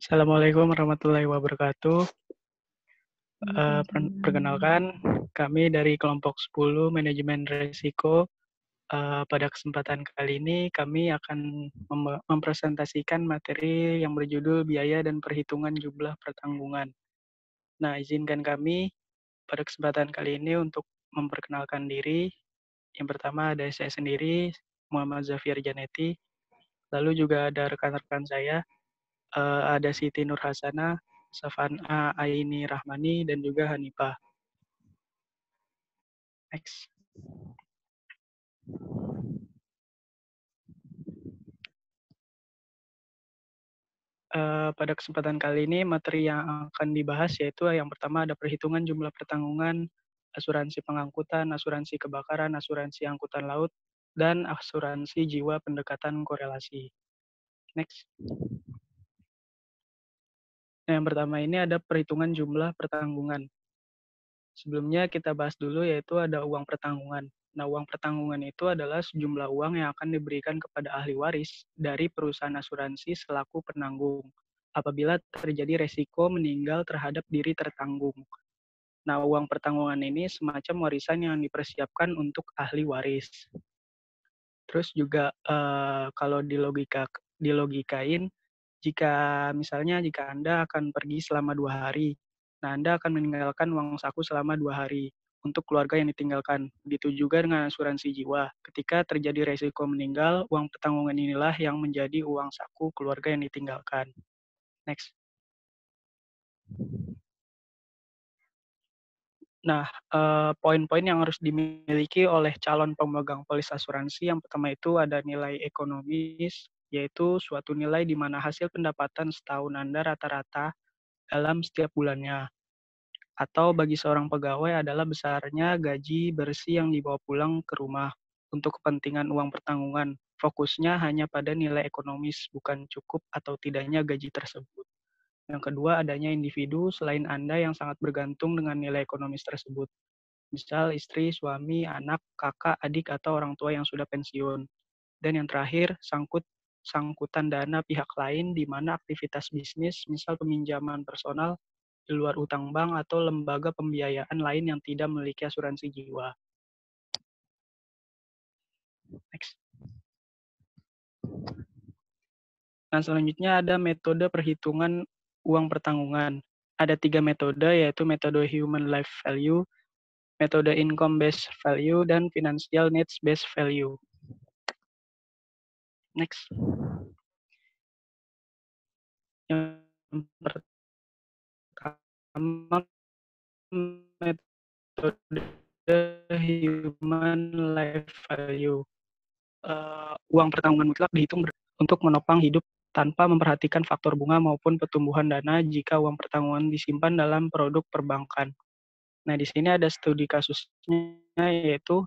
Assalamualaikum warahmatullahi wabarakatuh. Waalaikumsalam. Perkenalkan, kami dari kelompok 10 Manajemen Risiko. Pada kesempatan kali ini kami akan mempresentasikan materi yang berjudul Biaya dan Perhitungan Jumlah Pertanggungan. Nah, izinkan kami pada kesempatan kali ini untuk memperkenalkan diri. Yang pertama ada saya sendiri, Muhammad Zafir Janeti. Lalu juga ada rekan-rekan saya, ada Siti Nur Hasana, Safana Aini Rahmani, dan juga Hanifah. Next. Pada kesempatan kali ini materi yang akan dibahas yaitu yang pertama ada perhitungan jumlah pertanggungan, asuransi pengangkutan, asuransi kebakaran, asuransi angkutan laut, dan asuransi jiwa pendekatan korelasi. Next. Nah, yang pertama ini ada perhitungan jumlah pertanggungan. Sebelumnya kita bahas dulu yaitu ada uang pertanggungan. Nah, uang pertanggungan itu adalah sejumlah uang yang akan diberikan kepada ahli waris dari perusahaan asuransi selaku penanggung apabila terjadi resiko meninggal terhadap diri tertanggung. Nah, uang pertanggungan ini semacam warisan yang dipersiapkan untuk ahli waris. Terus juga kalau dilogikain, jika misalnya jika Anda akan pergi selama 2 hari, nah Anda akan meninggalkan uang saku selama 2 hari untuk keluarga yang ditinggalkan. Begitu juga dengan asuransi jiwa. Ketika terjadi resiko meninggal, uang pertanggungan inilah yang menjadi uang saku keluarga yang ditinggalkan. Next. Nah, poin-poin yang harus dimiliki oleh calon pemegang polis asuransi yang pertama itu ada nilai ekonomis, yaitu suatu nilai di mana hasil pendapatan setahun Anda rata-rata dalam setiap bulannya. Atau bagi seorang pegawai adalah besarnya gaji bersih yang dibawa pulang ke rumah. Untuk kepentingan uang pertanggungan, fokusnya hanya pada nilai ekonomis, bukan cukup atau tidaknya gaji tersebut. Yang kedua, adanya individu selain Anda yang sangat bergantung dengan nilai ekonomis tersebut. Misal istri, suami, anak, kakak, adik, atau orang tua yang sudah pensiun. Dan yang terakhir, sangkutan dana pihak lain di mana aktivitas bisnis, misal peminjaman personal, di luar utang bank atau lembaga pembiayaan lain yang tidak memiliki asuransi jiwa. Next. Nah, selanjutnya ada metode perhitungan uang pertanggungan. Ada 3 metode, yaitu metode Human Life Value, metode Income Based Value, dan Financial Needs Based Value. Next. Yang pertama, metode Human Life Value. Uang pertanggungan mutlak dihitung untuk menopang hidup tanpa memperhatikan faktor bunga maupun pertumbuhan dana jika uang pertanggungan disimpan dalam produk perbankan. Nah, di sini ada studi kasusnya yaitu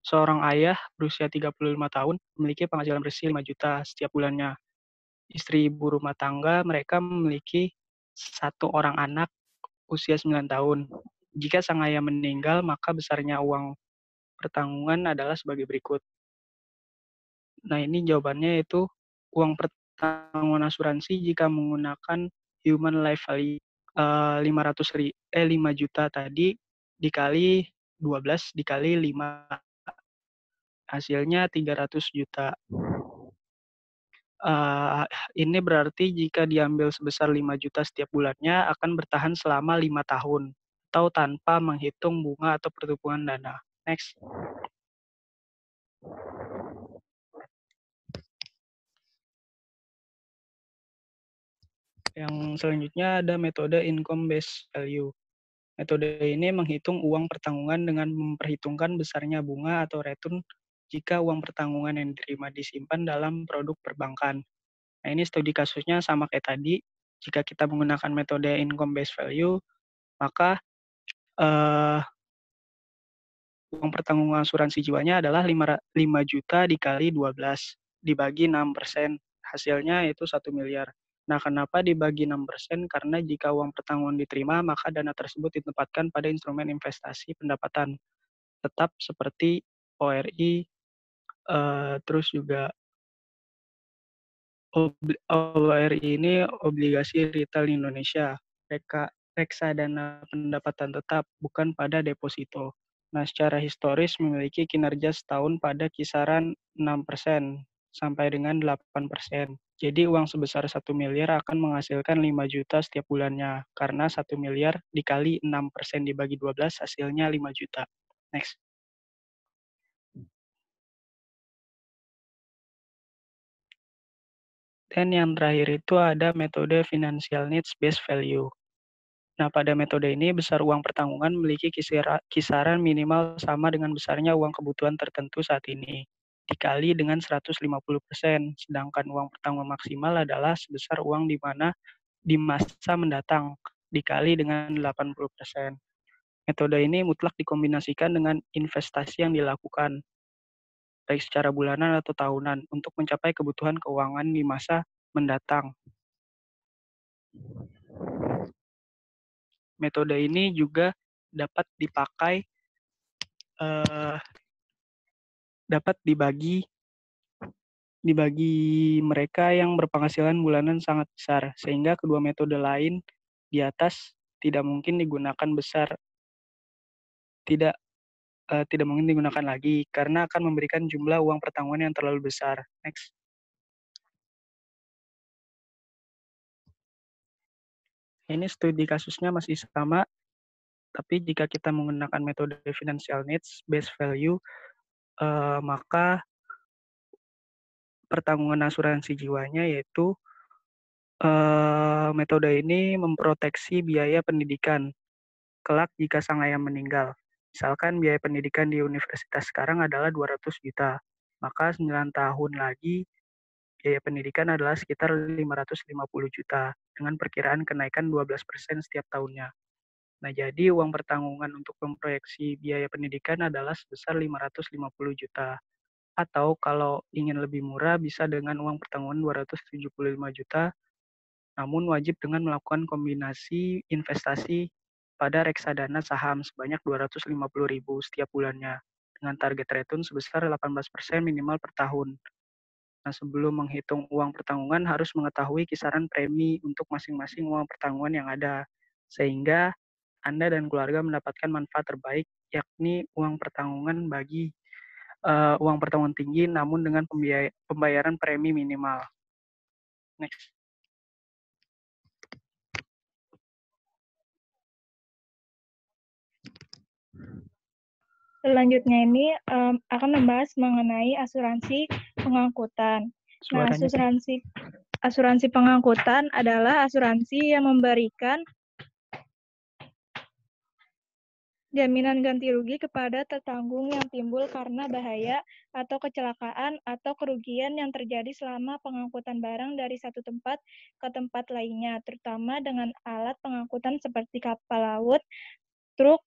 seorang ayah berusia 35 tahun memiliki penghasilan bersih 5 juta setiap bulannya. Istri ibu rumah tangga mereka memiliki 1 orang anak usia 9 tahun. Jika sang ayah meninggal, maka besarnya uang pertanggungan adalah sebagai berikut. Nah, ini jawabannya yaitu uang pertanggungan asuransi jika menggunakan Human Life Value 5 juta tadi dikali 12 dikali 5 hasilnya 300 juta. Ini berarti jika diambil sebesar 5 juta setiap bulannya akan bertahan selama 5 tahun atau tanpa menghitung bunga atau pertumbuhan dana. Next. Yang selanjutnya ada metode Income Based Value. Metode ini menghitung uang pertanggungan dengan memperhitungkan besarnya bunga atau return jika uang pertanggungan yang diterima disimpan dalam produk perbankan. Nah, ini studi kasusnya sama kayak tadi. Jika kita menggunakan metode income based value, maka uang pertanggungan asuransi jiwanya adalah 5 juta dikali 12 dibagi 6%. Hasilnya itu 1 miliar. Nah, kenapa dibagi 6%? Karena jika uang pertanggungan diterima, maka dana tersebut ditempatkan pada instrumen investasi pendapatan tetap seperti ORI, terus juga ORI ini obligasi retail Indonesia, reksadana pendapatan tetap, bukan pada deposito. Nah, secara historis memiliki kinerja setahun pada kisaran 6% sampai dengan 8%. Jadi uang sebesar 1 miliar akan menghasilkan 5 juta setiap bulannya, karena 1 miliar dikali 6% dibagi 12 hasilnya 5 juta. Next. Dan yang terakhir itu ada metode financial needs based value. Nah, pada metode ini besar uang pertanggungan memiliki kisaran minimal sama dengan besarnya uang kebutuhan tertentu saat ini, dikali dengan 150%, sedangkan uang pertanggungan maksimal adalah sebesar uang di mana di masa mendatang, dikali dengan 80%. Metode ini mutlak dikombinasikan dengan investasi yang dilakukan, baik secara bulanan atau tahunan, untuk mencapai kebutuhan keuangan di masa mendatang. Metode ini juga dapat dipakai, dapat dibagi mereka yang berpenghasilan bulanan sangat besar, sehingga kedua metode lain di atas tidak mungkin digunakan tidak tidak mungkin digunakan lagi karena akan memberikan jumlah uang pertanggungan yang terlalu besar. Next. Ini studi kasusnya masih sama, tapi jika kita menggunakan metode financial needs based value, maka pertanggungan asuransi jiwanya yaitu metode ini memproteksi biaya pendidikan kelak jika sang ayah meninggal. Misalkan biaya pendidikan di universitas sekarang adalah 200 juta, maka 9 tahun lagi biaya pendidikan adalah sekitar 550 juta dengan perkiraan kenaikan 12% setiap tahunnya. Nah, jadi uang pertanggungan untuk memproyeksi biaya pendidikan adalah sebesar 550 juta. Atau kalau ingin lebih murah bisa dengan uang pertanggungan 275 juta, namun wajib dengan melakukan kombinasi investasi pada reksadana saham sebanyak 250.000 setiap bulannya, dengan target return sebesar 18% minimal per tahun. Nah, sebelum menghitung uang pertanggungan harus mengetahui kisaran premi untuk masing-masing uang pertanggungan yang ada, sehingga Anda dan keluarga mendapatkan manfaat terbaik, yakni uang pertanggungan uang pertanggungan tinggi namun dengan pembayaran premi minimal. Next. Selanjutnya ini akan membahas mengenai asuransi pengangkutan. Nah, asuransi pengangkutan adalah asuransi yang memberikan jaminan ganti rugi kepada tertanggung yang timbul karena bahaya atau kecelakaan atau kerugian yang terjadi selama pengangkutan barang dari satu tempat ke tempat lainnya, terutama dengan alat pengangkutan seperti kapal laut, truk,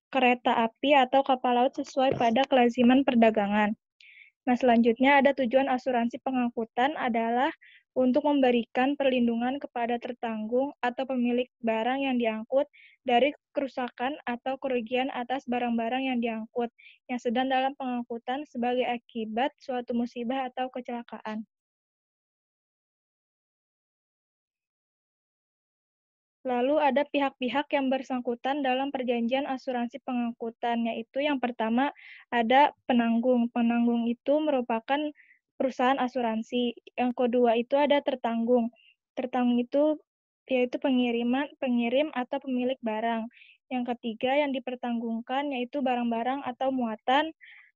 kereta api, atau kapal laut sesuai pada kelaziman perdagangan. Nah, selanjutnya ada tujuan asuransi pengangkutan adalah untuk memberikan perlindungan kepada tertanggung atau pemilik barang yang diangkut dari kerusakan atau kerugian atas barang-barang yang diangkut yang sedang dalam pengangkutan sebagai akibat suatu musibah atau kecelakaan. Lalu ada pihak-pihak yang bersangkutan dalam perjanjian asuransi pengangkutan, yaitu yang pertama ada penanggung. Penanggung itu merupakan perusahaan asuransi. Yang kedua itu ada tertanggung. Tertanggung itu yaitu pengirim atau pemilik barang. Yang ketiga yang dipertanggungkan yaitu barang-barang atau muatan.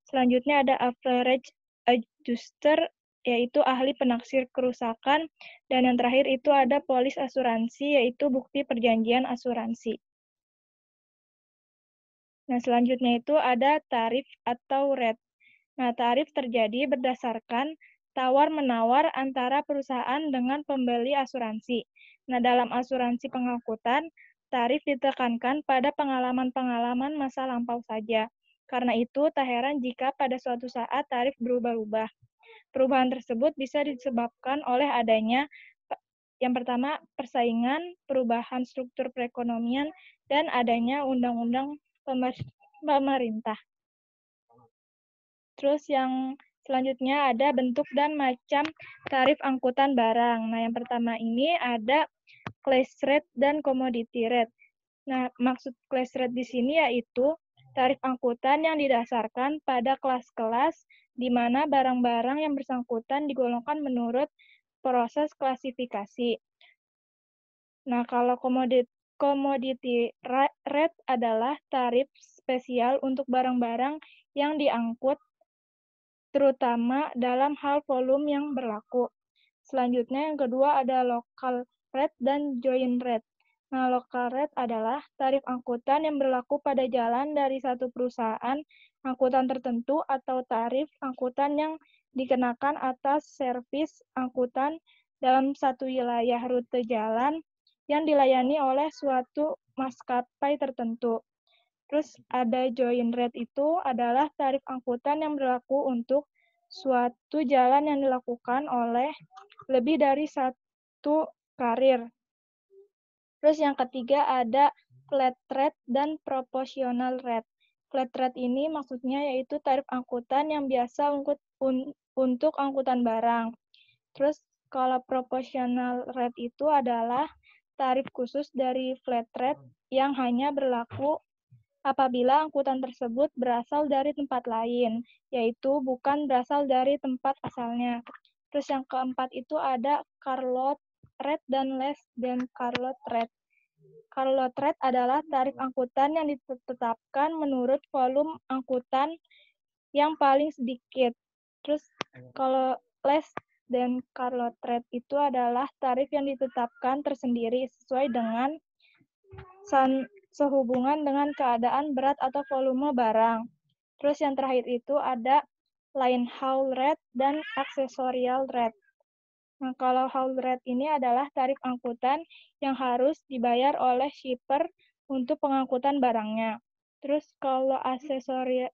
Selanjutnya ada average adjuster, yaitu ahli penaksir kerusakan, dan yang terakhir itu ada polis asuransi, yaitu bukti perjanjian asuransi. Nah, selanjutnya itu ada tarif atau rate. Nah, tarif terjadi berdasarkan tawar-menawar antara perusahaan dengan pembeli asuransi. Nah, dalam asuransi pengangkutan, tarif ditekankan pada pengalaman-pengalaman masa lampau saja. Karena itu, tak heran jika pada suatu saat tarif berubah-ubah. Perubahan tersebut bisa disebabkan oleh adanya yang pertama persaingan, perubahan struktur perekonomian, dan adanya undang-undang pemerintah. Terus yang Selanjutnya ada bentuk dan macam tarif angkutan barang. Nah, yang pertama ini ada class rate dan commodity rate. Nah, maksud class rate di sini yaitu tarif angkutan yang didasarkan pada kelas-kelas di mana barang-barang yang bersangkutan digolongkan menurut proses klasifikasi. Nah, kalau commodity rate adalah tarif spesial untuk barang-barang yang diangkut terutama dalam hal volume yang berlaku. Selanjutnya yang kedua ada local rate dan joint rate. Nah, local rate adalah tarif angkutan yang berlaku pada jalan dari satu perusahaan angkutan tertentu atau tarif angkutan yang dikenakan atas servis angkutan dalam satu wilayah rute jalan yang dilayani oleh suatu maskapai tertentu. Terus ada joint rate itu adalah tarif angkutan yang berlaku untuk suatu jalan yang dilakukan oleh lebih dari satu karir. Terus yang ketiga ada flat rate dan proportional rate. Flat rate ini maksudnya yaitu tarif angkutan yang biasa untuk angkutan barang. Terus kalau proportional rate itu adalah tarif khusus dari flat rate yang hanya berlaku apabila angkutan tersebut berasal dari tempat lain, yaitu bukan berasal dari tempat asalnya. Terus yang keempat itu ada carload rate dan less than carload rate. Carload rate adalah tarif angkutan yang ditetapkan menurut volume angkutan yang paling sedikit. Terus kalau less than carload rate itu adalah tarif yang ditetapkan tersendiri sesuai dengan sehubungan dengan keadaan berat atau volume barang. Terus yang terakhir itu ada line haul rate dan accessorial rate. Nah, kalau haul rate ini adalah tarif angkutan yang harus dibayar oleh shipper untuk pengangkutan barangnya. Terus kalau accessorial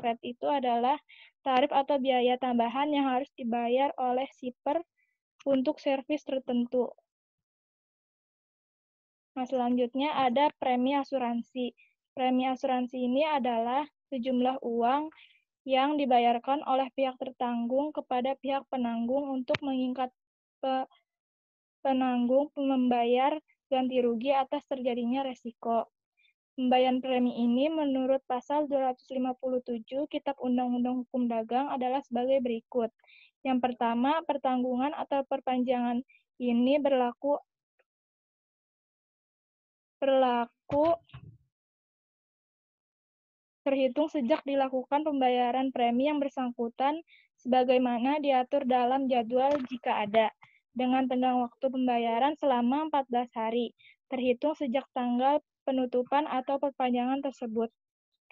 rate itu adalah tarif atau biaya tambahan yang harus dibayar oleh shipper untuk servis tertentu. Nah, selanjutnya ada premi asuransi. Premi asuransi ini adalah sejumlah uang yang dibayarkan oleh pihak tertanggung kepada pihak penanggung untuk mengikat penanggung membayar ganti rugi atas terjadinya resiko. Pembayaran premi ini menurut pasal 257 Kitab Undang-Undang Hukum Dagang adalah sebagai berikut. Yang pertama, pertanggungan atau perpanjangan ini berlaku terhitung sejak dilakukan pembayaran premi yang bersangkutan sebagaimana diatur dalam jadwal jika ada, dengan tenggang waktu pembayaran selama 14 hari, terhitung sejak tanggal penutupan atau perpanjangan tersebut.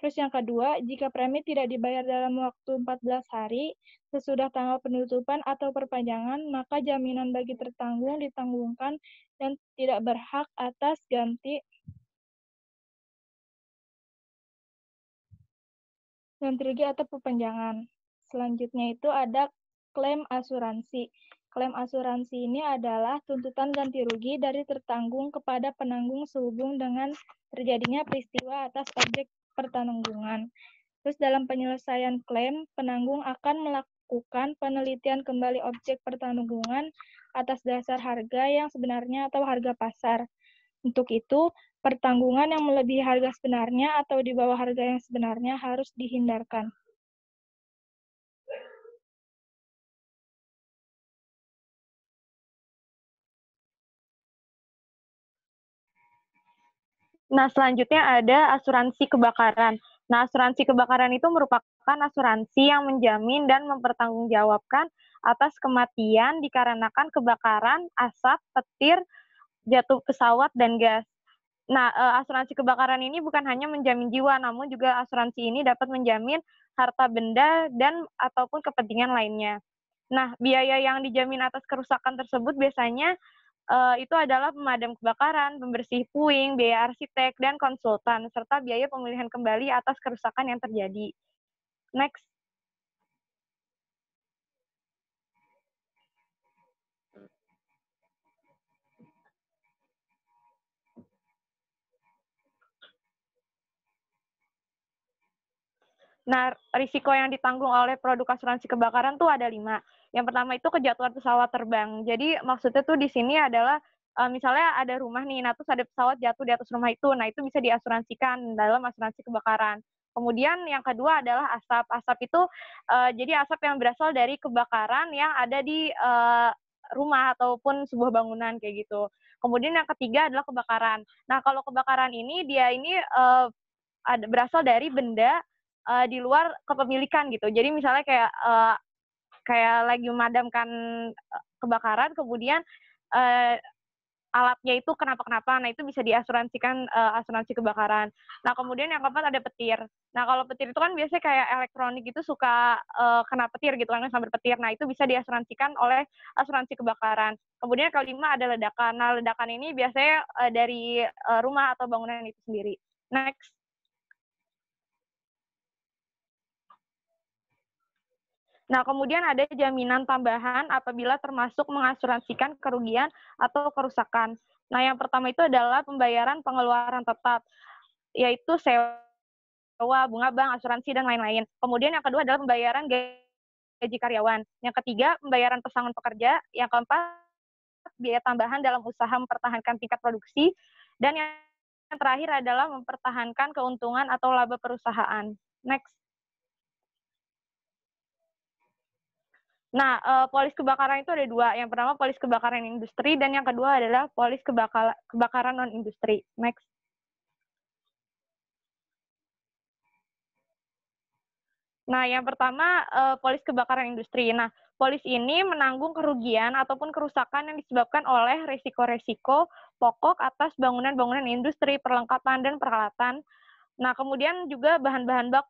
Terus yang kedua, jika premi tidak dibayar dalam waktu 14 hari sesudah tanggal penutupan atau perpanjangan, maka jaminan bagi tertanggung ditanggungkan dan tidak berhak atas ganti rugi atau perpanjangan. Selanjutnya itu ada klaim asuransi. Klaim asuransi ini adalah tuntutan ganti rugi dari tertanggung kepada penanggung sehubung dengan terjadinya peristiwa atas objek pertanggungan. Terus dalam penyelesaian klaim, penanggung akan melakukan penelitian kembali objek pertanggungan atas dasar harga yang sebenarnya atau harga pasar. Untuk itu, pertanggungan yang melebihi harga sebenarnya atau di bawah harga yang sebenarnya harus dihindarkan. Nah, selanjutnya ada asuransi kebakaran. Nah, asuransi kebakaran itu merupakan asuransi yang menjamin dan mempertanggungjawabkan atas kematian dikarenakan kebakaran, asap, petir, jatuh pesawat, dan gas. Nah, asuransi kebakaran ini bukan hanya menjamin jiwa, namun juga asuransi ini dapat menjamin harta benda dan ataupun kepentingan lainnya. Nah, biaya yang dijamin atas kerusakan tersebut biasanya itu adalah pemadam kebakaran, pembersih puing, biaya arsitek, dan konsultan, serta biaya pemulihan kembali atas kerusakan yang terjadi. Next. Nah, risiko yang ditanggung oleh produk asuransi kebakaran tuh ada 5. Yang pertama itu kejatuhan pesawat terbang. Jadi maksudnya tuh di sini adalah misalnya ada rumah nih, nah terus ada pesawat jatuh di atas rumah itu, nah itu bisa diasuransikan dalam asuransi kebakaran. Kemudian yang kedua adalah asap. Asap itu jadi asap yang berasal dari kebakaran yang ada di rumah ataupun sebuah bangunan kayak gitu. Kemudian yang ketiga adalah kebakaran. Nah, kalau kebakaran ini dia ini berasal dari benda di luar kepemilikan gitu. Jadi misalnya kayak lagi memadamkan kebakaran, kemudian eee, alatnya itu kenapa-kenapa, nah itu bisa diasuransikan asuransi kebakaran. Nah, kemudian yang keempat ada petir. Nah, kalau petir itu kan biasanya kayak elektronik itu suka kena petir gitu kan, sambar petir. Nah, itu bisa diasuransikan oleh asuransi kebakaran. Kemudian yang kelima ada ledakan. Nah, ledakan ini biasanya dari rumah atau bangunan itu sendiri. Next. Nah, kemudian ada jaminan tambahan apabila termasuk mengasuransikan kerugian atau kerusakan. Nah, yang pertama itu adalah pembayaran pengeluaran tetap, yaitu sewa, bunga bank, asuransi, dan lain-lain. Kemudian yang kedua adalah pembayaran gaji karyawan. Yang ketiga, pembayaran pesangon pekerja. Yang keempat, biaya tambahan dalam usaha mempertahankan tingkat produksi. Dan yang terakhir adalah mempertahankan keuntungan atau laba perusahaan. Next. Nah, polis kebakaran itu ada 2. Yang pertama polis kebakaran industri dan yang kedua adalah polis kebakaran non-industri. Next. Nah, yang pertama polis kebakaran industri. Nah, polis ini menanggung kerugian ataupun kerusakan yang disebabkan oleh resiko-resiko pokok atas bangunan-bangunan industri, perlengkapan, dan peralatan. Nah, kemudian juga bahan-bahan baku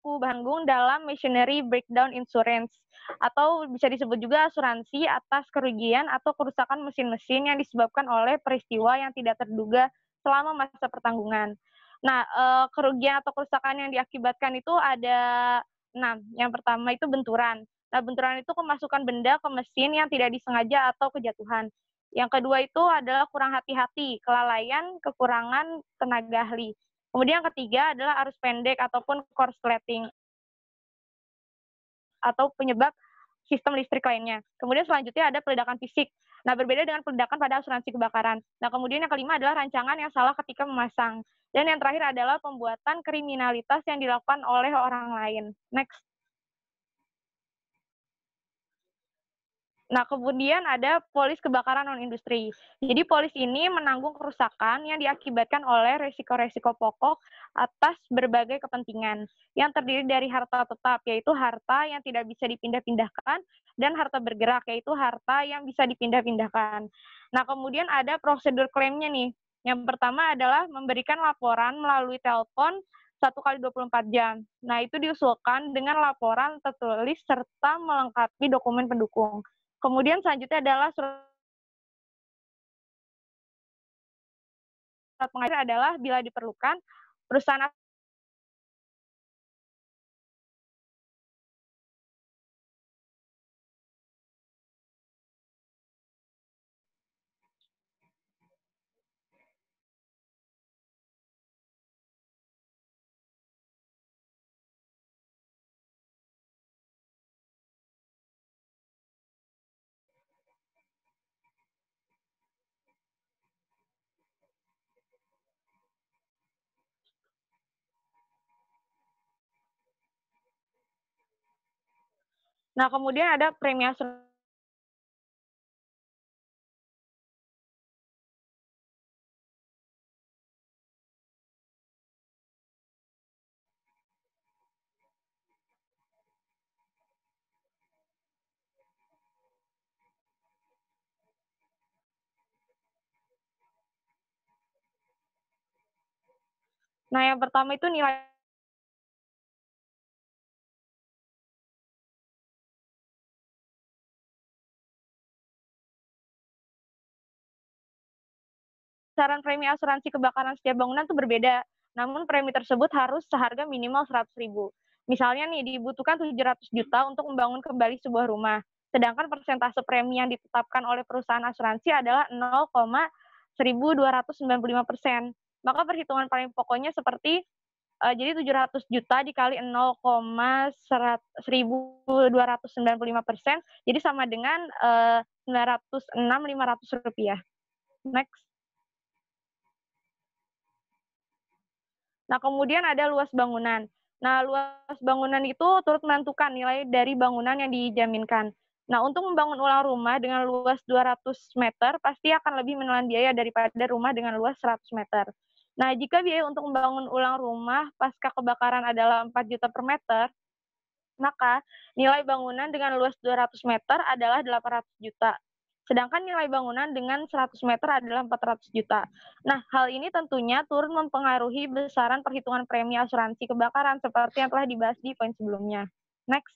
tanggung dalam machinery breakdown insurance atau bisa disebut juga asuransi atas kerugian atau kerusakan mesin-mesin yang disebabkan oleh peristiwa yang tidak terduga selama masa pertanggungan. Nah, kerugian atau kerusakan yang diakibatkan itu ada 6. Yang pertama itu benturan. Nah, benturan itu kemasukan benda ke mesin yang tidak disengaja atau kejatuhan. Yang kedua itu adalah kurang hati-hati, kelalaian, kekurangan tenaga ahli. Kemudian yang ketiga adalah arus pendek ataupun korsleting atau penyebab sistem listrik lainnya. Kemudian selanjutnya ada peledakan fisik. Nah, berbeda dengan peledakan pada asuransi kebakaran. Nah, kemudian yang kelima adalah rancangan yang salah ketika memasang. Dan yang terakhir adalah pembuatan kriminalitas yang dilakukan oleh orang lain. Next. Nah, kemudian ada polis kebakaran non-industri. Jadi polis ini menanggung kerusakan yang diakibatkan oleh resiko-resiko pokok atas berbagai kepentingan yang terdiri dari harta tetap, yaitu harta yang tidak bisa dipindah-pindahkan, dan harta bergerak, yaitu harta yang bisa dipindah-pindahkan. Nah, kemudian ada prosedur klaimnya nih. Yang pertama adalah memberikan laporan melalui telepon 1 kali 24 jam. Nah, itu diusulkan dengan laporan tertulis serta melengkapi dokumen pendukung. Kemudian selanjutnya adalah surat pengajuan adalah bila diperlukan perusahaan. Nah, kemudian ada premi asuransi Nah, yang pertama itu nilai saran premi asuransi kebakaran setiap bangunan itu berbeda. Namun premi tersebut harus seharga minimal 100.000. Misalnya nih dibutuhkan 700 juta untuk membangun kembali sebuah rumah. Sedangkan persentase premi yang ditetapkan oleh perusahaan asuransi adalah 0,1295%. maka perhitungan paling pokoknya seperti jadi 700 juta dikali 0,1295%, jadi sama dengan 906.500 rupiah. Next. Nah, kemudian ada luas bangunan. Nah, luas bangunan itu turut menentukan nilai dari bangunan yang dijaminkan. Nah, untuk membangun ulang rumah dengan luas 200 meter, pasti akan lebih menelan biaya daripada rumah dengan luas 100 meter. Nah, jika biaya untuk membangun ulang rumah pasca kebakaran adalah 4 juta per meter, maka nilai bangunan dengan luas 200 meter adalah 800 juta. Sedangkan nilai bangunan dengan 100 meter adalah 400 juta. Nah, hal ini tentunya turut mempengaruhi besaran perhitungan premi asuransi kebakaran seperti yang telah dibahas di poin sebelumnya. Next.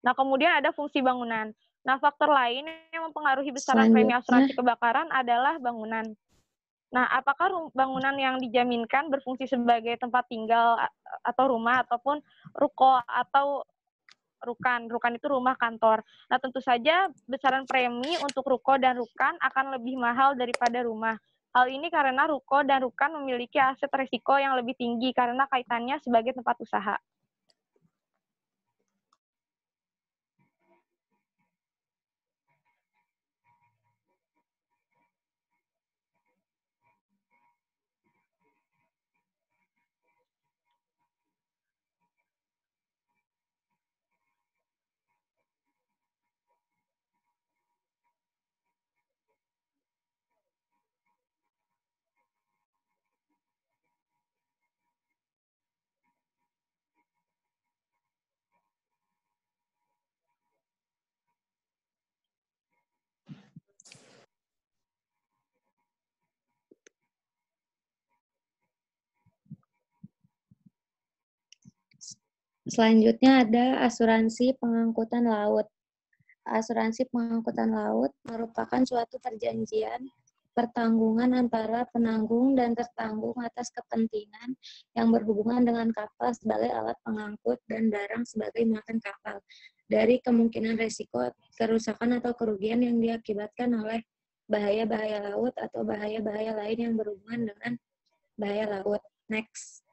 Nah, kemudian ada fungsi bangunan. Nah, faktor lain yang mempengaruhi besaran premi asuransi kebakaran adalah bangunan. Nah, apakah bangunan yang dijaminkan berfungsi sebagai tempat tinggal atau rumah ataupun ruko atau rukan. Rukan itu rumah kantor. Nah, tentu saja besaran premi untuk ruko dan rukan akan lebih mahal daripada rumah. Hal ini karena ruko dan rukan memiliki aset risiko yang lebih tinggi karena kaitannya sebagai tempat usaha. Selanjutnya ada asuransi pengangkutan laut. Asuransi pengangkutan laut merupakan suatu perjanjian pertanggungan antara penanggung dan tertanggung atas kepentingan yang berhubungan dengan kapal sebagai alat pengangkut dan barang sebagai muatan kapal dari kemungkinan resiko kerusakan atau kerugian yang diakibatkan oleh bahaya-bahaya laut atau bahaya-bahaya lain yang berhubungan dengan bahaya laut. Next.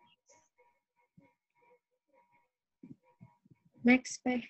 Next, Pak.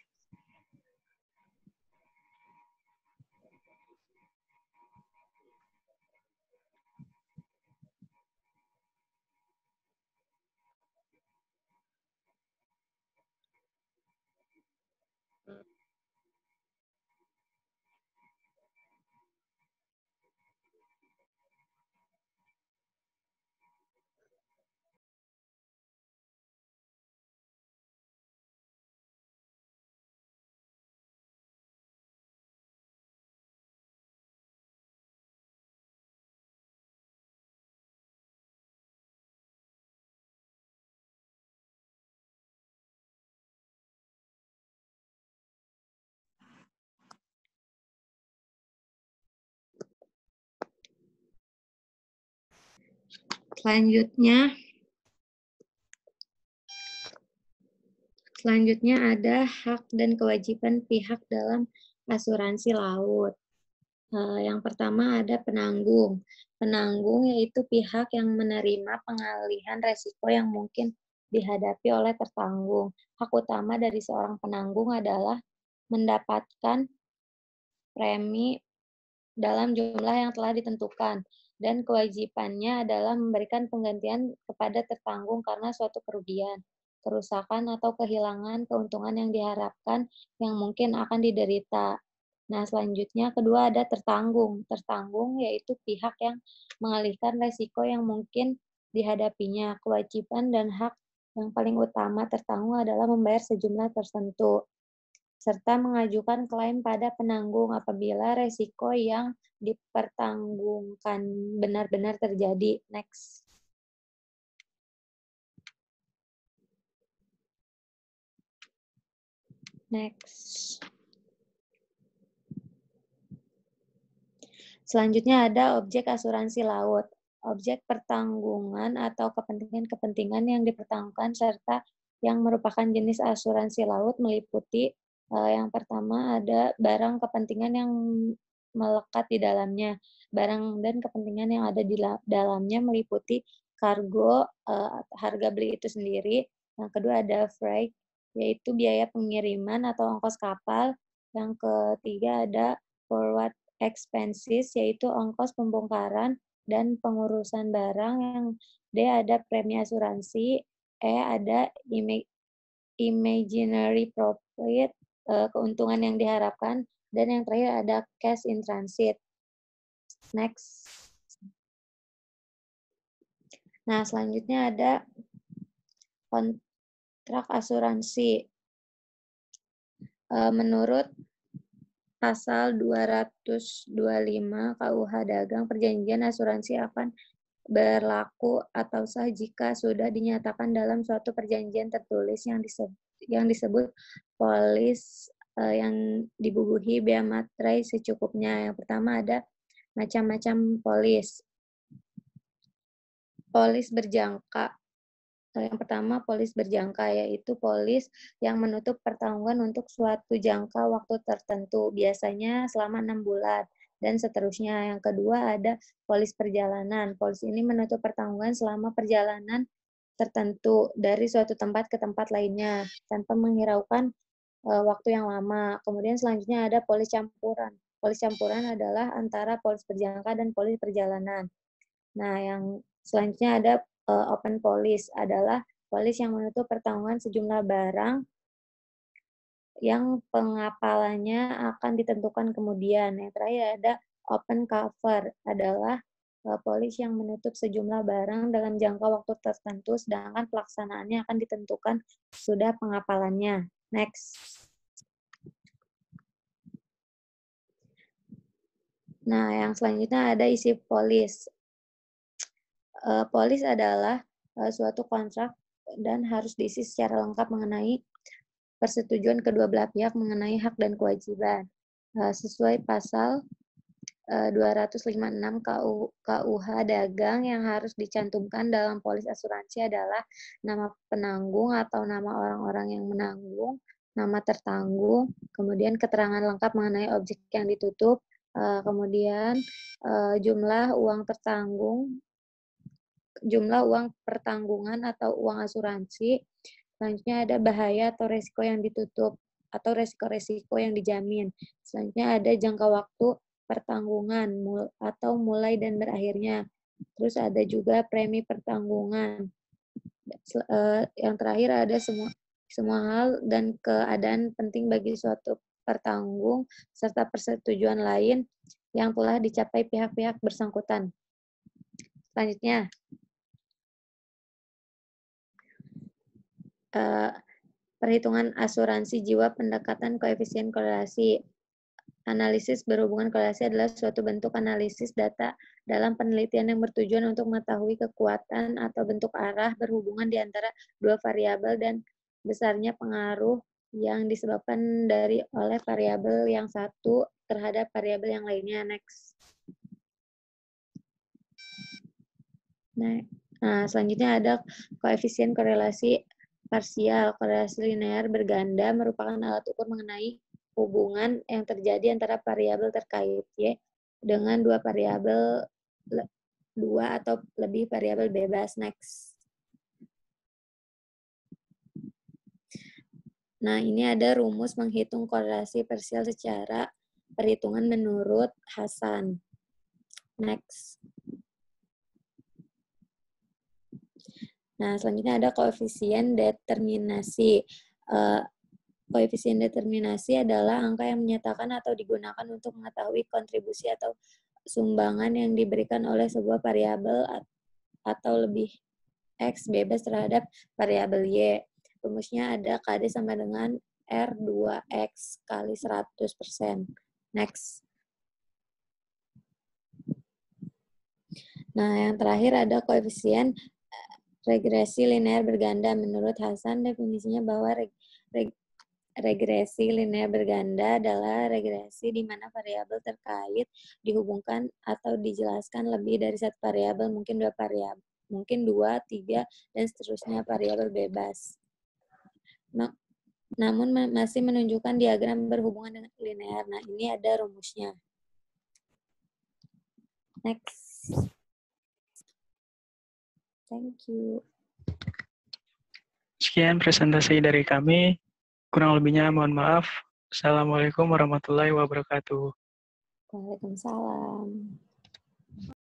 Selanjutnya ada hak dan kewajiban pihak dalam asuransi laut. Yang pertama ada penanggung. Penanggung yaitu pihak yang menerima pengalihan resiko yang mungkin dihadapi oleh tertanggung. Hak utama dari seorang penanggung adalah mendapatkan premi dalam jumlah yang telah ditentukan, dan kewajibannya adalah memberikan penggantian kepada tertanggung karena suatu kerugian, kerusakan, atau kehilangan keuntungan yang diharapkan yang mungkin akan diderita. Nah, selanjutnya kedua ada tertanggung. Tertanggung yaitu pihak yang mengalihkan resiko yang mungkin dihadapinya. Kewajiban dan hak yang paling utama tertanggung adalah membayar sejumlah tertentu, serta mengajukan klaim pada penanggung apabila resiko yang dipertanggungkan benar-benar terjadi. Next. Next. Selanjutnya ada objek asuransi laut. Objek pertanggungan atau kepentingan-kepentingan yang dipertanggungkan serta yang merupakan jenis asuransi laut meliputi Yang pertama ada barang kepentingan yang melekat di dalamnya. Barang dan kepentingan yang ada di dalamnya meliputi kargo, harga beli itu sendiri. Yang kedua ada freight, yaitu biaya pengiriman atau ongkos kapal. Yang ketiga ada forward expenses, yaitu ongkos pembongkaran dan pengurusan barang. Yang D ada premi asuransi. E ada imaginary profit, keuntungan yang diharapkan. Dan yang terakhir ada cash in transit. Next. Nah, selanjutnya ada kontrak asuransi. Menurut pasal 225 KUH Dagang, perjanjian asuransi akan berlaku atau sah jika sudah dinyatakan dalam suatu perjanjian tertulis yang disebut polis yang dibubuhi bea materai secukupnya. Yang pertama ada macam-macam polis. Polis berjangka. Yang pertama, polis berjangka, yaitu polis yang menutup pertanggungan untuk suatu jangka waktu tertentu, biasanya selama 6 bulan, dan seterusnya. Yang kedua, ada polis perjalanan. Polis ini menutup pertanggungan selama perjalanan tertentu dari suatu tempat ke tempat lainnya, tanpa menghiraukan waktu yang lama. Kemudian selanjutnya ada polis campuran. Polis campuran adalah antara polis berjangka dan polis perjalanan. Nah, yang selanjutnya ada open police, adalah polis yang menutup pertanggungan sejumlah barang yang pengapalannya akan ditentukan kemudian. Yang terakhir ada open cover, adalah polis yang menutup sejumlah barang dalam jangka waktu tertentu, sedangkan pelaksanaannya akan ditentukan sudah pengapalannya. Next. Nah, yang selanjutnya ada isi polis. Polis adalah suatu kontrak dan harus diisi secara lengkap mengenai persetujuan kedua belah pihak mengenai hak dan kewajiban. Sesuai pasal 256 KUH Dagang, yang harus dicantumkan dalam polis asuransi adalah nama penanggung atau nama orang-orang yang menanggung, nama tertanggung, kemudian keterangan lengkap mengenai objek yang ditutup, kemudian jumlah uang pertanggungan atau uang asuransi. Selanjutnya ada bahaya atau resiko yang ditutup atau resiko-resiko yang dijamin. Selanjutnya ada jangka waktu pertanggungan atau mulai dan berakhirnya. Terus ada juga premi pertanggungan. Yang terakhir ada semua hal dan keadaan penting bagi suatu pertanggung serta persetujuan lain yang telah dicapai pihak-pihak bersangkutan. Selanjutnya, perhitungan asuransi jiwa, pendekatan koefisien korelasi. Analisis berhubungan korelasi adalah suatu bentuk analisis data dalam penelitian yang bertujuan untuk mengetahui kekuatan atau bentuk arah berhubungan di antara dua variabel dan besarnya pengaruh yang disebabkan oleh variabel yang satu terhadap variabel yang lainnya. Next. Nah, selanjutnya ada koefisien korelasi parsial. Korelasi linear berganda merupakan alat ukur mengenai hubungan yang terjadi antara variabel terkait Y dengan dua atau lebih variabel bebas. Next. Nah, ini ada rumus menghitung korelasi parsial secara perhitungan menurut Hasan. Next. Nah, selanjutnya ada koefisien determinasi. Koefisien determinasi adalah angka yang menyatakan atau digunakan untuk mengetahui kontribusi atau sumbangan yang diberikan oleh sebuah variabel atau lebih X bebas terhadap variabel Y. Rumusnya ada KD sama dengan R2X kali 100%. Next. Nah, yang terakhir ada koefisien regresi linear berganda. Menurut Hasan, definisinya bahwa regresi linear berganda adalah regresi di mana variabel terkait dihubungkan atau dijelaskan lebih dari satu variabel, mungkin dua, tiga, dan seterusnya variabel bebas. Nah, namun masih menunjukkan diagram berhubungan dengan linear. Nah, ini ada rumusnya. Next. Thank you. Sekian presentasi dari kami. Kurang lebihnya mohon maaf. Assalamualaikum warahmatullahi wabarakatuh. Waalaikumsalam.